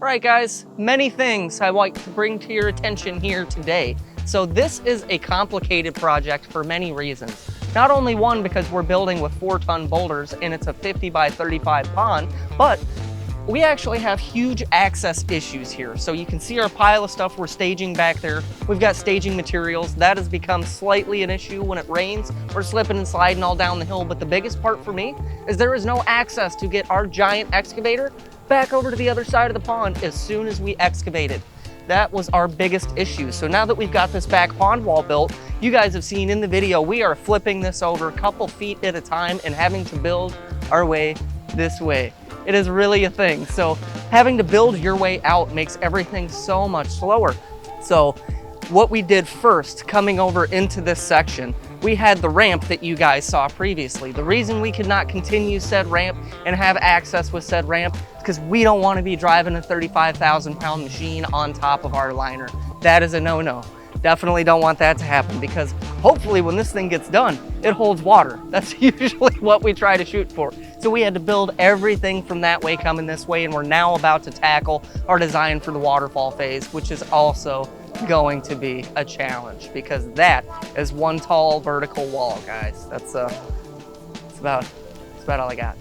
All right, guys, many things I like to bring to your attention here today. So this is a complicated project for many reasons. Not only one, because we're building with 4-ton boulders and it's a 50 by 35 pond, but we actually have huge access issues here. So you can see our pile of stuff we're staging back there. We've got staging materials. That has become slightly an issue when it rains. We're slipping and sliding all down the hill. But the biggest part for me is there is no access to get our giant excavator back over to the other side of the pond as soon as we excavated. That was our biggest issue. So now that we've got this back pond wall built, you guys have seen in the video, we are flipping this over a couple feet at a time and having to build our way this way. It is really a thing. So having to build your way out makes everything so much slower. So what we did first, coming over into this section, we had the ramp that you guys saw previously. The reason we could not continue said ramp and have access with said ramp is because we don't want to be driving a 35,000 pound machine on top of our liner. That is a no-no. Definitely don't want that to happen, because hopefully when this thing gets done, it holds water. That's usually what we try to shoot for. So we had to build everything from that way coming this way, and we're now about to tackle our design for the waterfall phase, which is also going to be a challenge, because that is one tall vertical wall, guys. That's about all I got.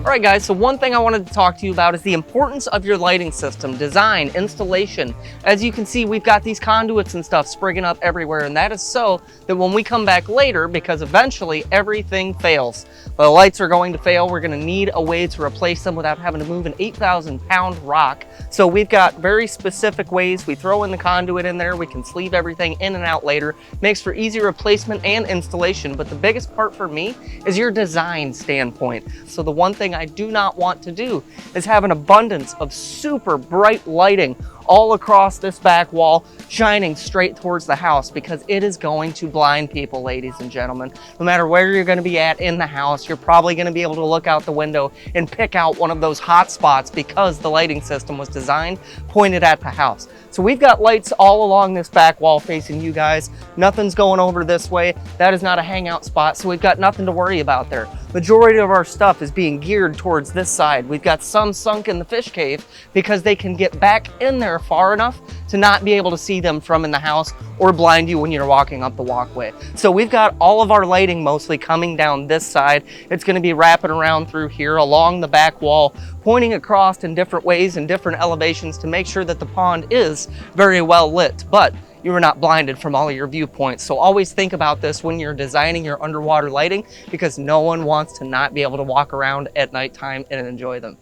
All right, guys, so one thing I wanted to talk to you about is the importance of your lighting system, design, installation. As you can see, we've got these conduits and stuff sprigging up everywhere, and that is so that when we come back later, because eventually everything fails. The lights are going to fail. We're going to need a way to replace them without having to move an 8,000 pound rock. So we've got very specific ways. We throw in the conduit in there. We can sleeve everything in and out later. Makes for easy replacement and installation. But the biggest part for me is your design standpoint. So the one thing I do not want to do is have an abundance of super bright lighting all across this back wall, shining straight towards the house, because it is going to blind people, ladies and gentlemen. No matter where you're going to be at in the house, you're probably going to be able to look out the window and pick out one of those hot spots because the lighting system was designed pointed at the house. So we've got lights all along this back wall facing you guys. Nothing's going over this way. That is not a hangout spot, so we've got nothing to worry about there. Majority of our stuff is being geared towards this side. We've got some sunk in the fish cave because they can get back in there far enough to not be able to see them from in the house or blind you when you're walking up the walkway. So we've got all of our lighting mostly coming down this side. It's going to be wrapping around through here along the back wall, pointing across in different ways and different elevations to make sure that the pond is very well lit, but you are not blinded from all of your viewpoints. So always think about this when you're designing your underwater lighting, because no one wants to not be able to walk around at nighttime and enjoy them.